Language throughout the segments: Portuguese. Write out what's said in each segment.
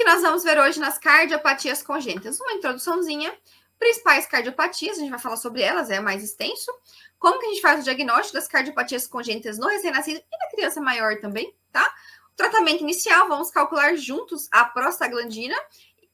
nós vamos ver hoje nas cardiopatias congênitas? Uma introduçãozinha. Principais cardiopatias, a gente vai falar sobre elas, é mais extenso. Como que a gente faz o diagnóstico das cardiopatias congênitas no recém-nascido e na criança maior também, tá? O tratamento inicial, vamos calcular juntos a prostaglandina,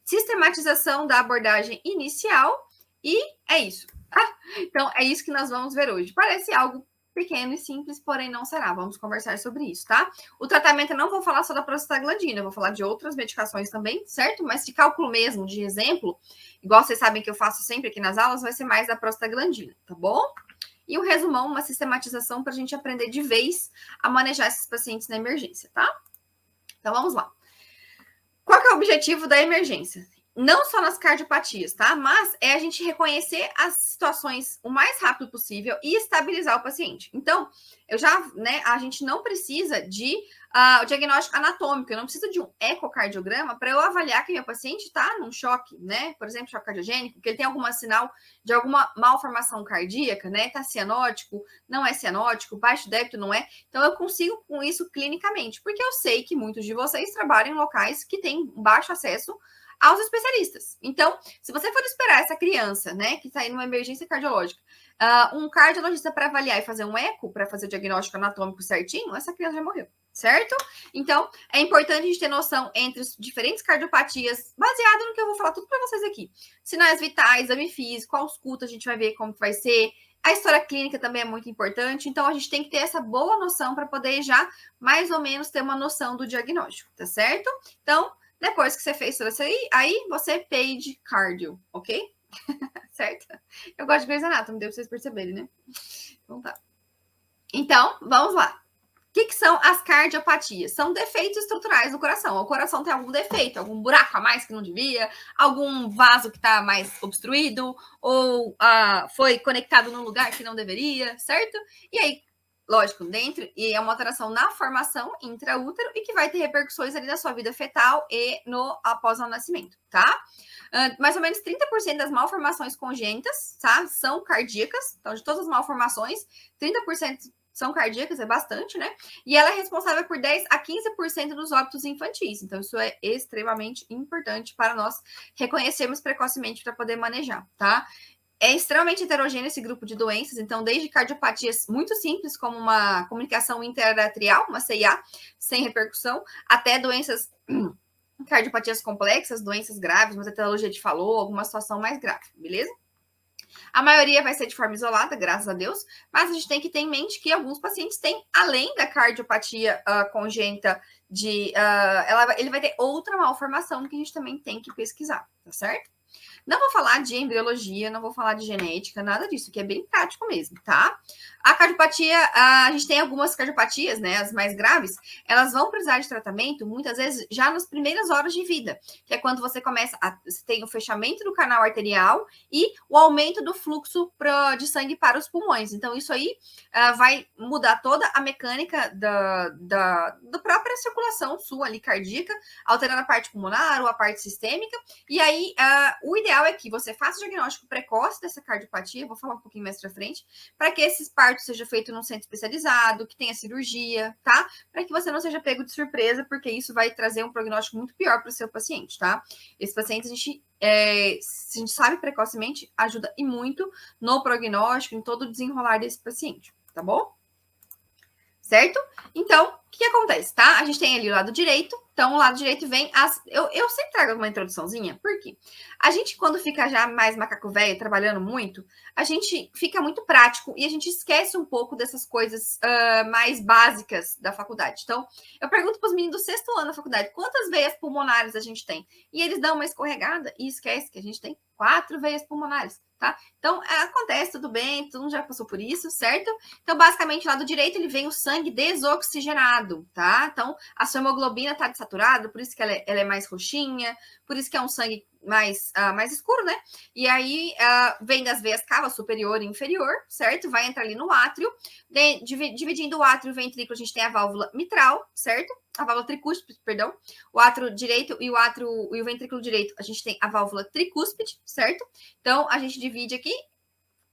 sistematização da abordagem inicial e é isso, tá? Então, é isso que nós vamos ver hoje. Parece algo pequeno e simples, porém não será. Vamos conversar sobre isso, tá? O tratamento eu não vou falar só da prostaglandina, eu vou falar de outras medicações também, certo? Mas de cálculo mesmo, de exemplo, igual vocês sabem que eu faço sempre aqui nas aulas, vai ser mais da prostaglandina, tá bom? E um resumão, uma sistematização para a gente aprender de vez a manejar esses pacientes na emergência, tá? Então vamos lá. Qual que é o objetivo da emergência? Não só nas cardiopatias, tá? Mas é a gente reconhecer as situações o mais rápido possível e estabilizar o paciente. Então, a gente não precisa de o diagnóstico anatômico, eu não preciso de um ecocardiograma para eu avaliar que meu paciente está num choque, né? Por exemplo, choque cardiogênico, que ele tem algum sinal de alguma malformação cardíaca, né? Tá cianótico, não é cianótico, baixo débito, não é. Então, eu consigo com isso clinicamente, porque eu sei que muitos de vocês trabalham em locais que têm baixo acesso aos especialistas. Então, se você for esperar essa criança, né, que está aí numa emergência cardiológica, um cardiologista para avaliar e fazer um eco, para fazer o diagnóstico anatômico certinho, essa criança já morreu, certo? Então, é importante a gente ter noção entre as diferentes cardiopatias, baseado no que eu vou falar tudo para vocês aqui. Sinais vitais, exame físico, ausculta, a gente vai ver como vai ser. A história clínica também é muito importante, então a gente tem que ter essa boa noção para poder já, mais ou menos, ter uma noção do diagnóstico, tá certo? Então, depois que você fez tudo isso aí você paid cardio, ok? Certo? Eu gosto de Grey's Anatomy, deu pra vocês perceberem, né? Então tá. Então, vamos lá. O que são as cardiopatias? São defeitos estruturais do coração. O coração tem algum defeito, algum buraco a mais que não devia, algum vaso que está mais obstruído, ou foi conectado num lugar que não deveria, certo? E aí, lógico, dentro, e é uma alteração na formação intraútero e que vai ter repercussões ali na sua vida fetal e após o nascimento, tá? Mais ou menos 30% das malformações congênitas, tá? São cardíacas. Então, de todas as malformações, 30% são cardíacas, é bastante, né? E ela é responsável por 10 a 15% dos óbitos infantis. Então, isso é extremamente importante para nós reconhecermos precocemente para poder manejar, tá? É extremamente heterogêneo esse grupo de doenças, então, desde cardiopatias muito simples, como uma comunicação interarterial, uma CIA, sem repercussão, até doenças cardiopatias complexas, doenças graves, uma tetralogia de Fallot, alguma situação mais grave, beleza? A maioria vai ser de forma isolada, graças a Deus, mas a gente tem que ter em mente que alguns pacientes têm, além da cardiopatia congênita, ele vai ter outra malformação que a gente também tem que pesquisar, tá certo? Não vou falar de embriologia, não vou falar de genética, nada disso, que é bem prático mesmo, tá? A cardiopatia, a gente tem algumas cardiopatias, né, as mais graves, elas vão precisar de tratamento, muitas vezes, já nas primeiras horas de vida, que é quando você você tem o fechamento do canal arterial e o aumento do fluxo de sangue para os pulmões. Então, isso aí vai mudar toda a mecânica da própria circulação sua ali cardíaca, alterando a parte pulmonar ou a parte sistêmica, e aí o ideal é que você faça o diagnóstico precoce dessa cardiopatia, vou falar um pouquinho mais pra frente, para que esses partos sejam feitos num centro especializado, que tenha cirurgia, tá? Para que você não seja pego de surpresa, porque isso vai trazer um prognóstico muito pior para o seu paciente, tá? Esses pacientes, se a gente sabe precocemente, ajuda e muito no prognóstico, em todo o desenrolar desse paciente, tá bom? Certo? Então, o que acontece, tá? A gente tem ali o lado direito. Então, o lado direito vem Eu sempre trago uma introduçãozinha, porque a gente, quando fica já mais macaco velho, trabalhando muito, a gente fica muito prático e a gente esquece um pouco dessas coisas mais básicas da faculdade. Então, eu pergunto para os meninos do 6º ano da faculdade, quantas veias pulmonares a gente tem? E eles dão uma escorregada e esquecem que a gente tem 4 veias pulmonares, tá? Então, acontece, tudo bem, todo mundo já passou por isso, certo? Então, basicamente, lá do direito, ele vem o sangue desoxigenado, tá? Então, a sua hemoglobina tá desaturada, por isso que ela é mais roxinha, por isso que é um sangue mais escuro, né? E aí, vem das veias cava superior e inferior, certo? Vai entrar ali no átrio. Dividindo o átrio e o ventrículo, a gente tem a válvula mitral, certo? A válvula tricúspide, perdão. O átrio direito e o ventrículo direito, a gente tem a válvula tricúspide, certo? Então, a gente divide aqui.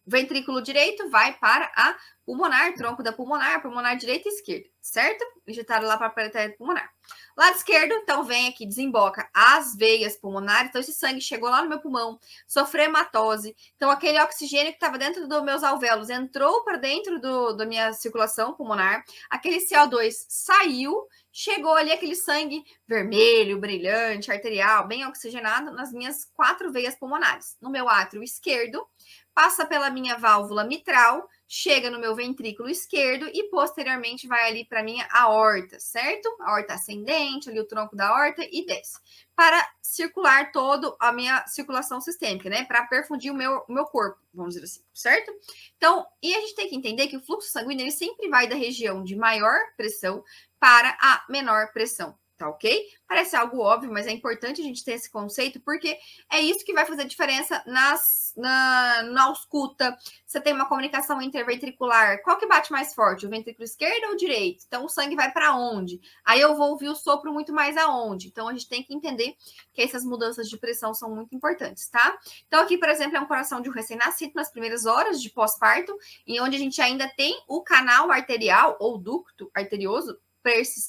Ventrículo direito vai para a pulmonar, tronco da pulmonar direita e esquerda, certo? Injetado lá para a parede pulmonar. Lado esquerdo, então, vem aqui, desemboca as veias pulmonares. Então, esse sangue chegou lá no meu pulmão, sofreu hematose. Então, aquele oxigênio que estava dentro dos meus alvéolos entrou para dentro da minha circulação pulmonar. Aquele CO2 saiu, chegou ali aquele sangue vermelho, brilhante, arterial, bem oxigenado nas minhas 4 veias pulmonares. No meu átrio esquerdo, passa pela minha válvula mitral, chega no meu ventrículo esquerdo e posteriormente vai ali para minha aorta, certo? A aorta ascendente, ali o tronco da aorta e desce. Para circular toda a minha circulação sistêmica, né? Para perfundir o meu corpo, vamos dizer assim, certo? Então, e a gente tem que entender que o fluxo sanguíneo ele sempre vai da região de maior pressão para a menor pressão. Tá ok? Parece algo óbvio, mas é importante a gente ter esse conceito, porque é isso que vai fazer diferença na ausculta. Você tem uma comunicação interventricular, qual que bate mais forte? O ventrículo esquerdo ou o direito? Então, o sangue vai para onde? Aí eu vou ouvir o sopro muito mais aonde? Então, a gente tem que entender que essas mudanças de pressão são muito importantes, tá? Então, aqui, por exemplo, é um coração de um recém-nascido nas primeiras horas de pós-parto, e onde a gente ainda tem o canal arterial ou ducto arterioso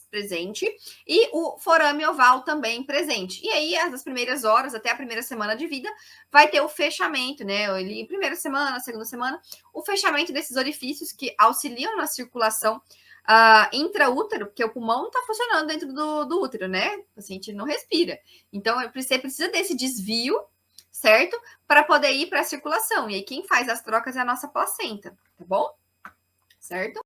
presente e o forame oval também presente. E aí, as primeiras horas, até a primeira semana de vida, vai ter o fechamento, né? Ele, primeira semana, segunda semana, o fechamento desses orifícios que auxiliam na circulação intraútero, porque o pulmão não está funcionando dentro do útero, né? O paciente não respira. Então, você precisa desse desvio, certo? Para poder ir para a circulação. E aí, quem faz as trocas é a nossa placenta, tá bom? Certo?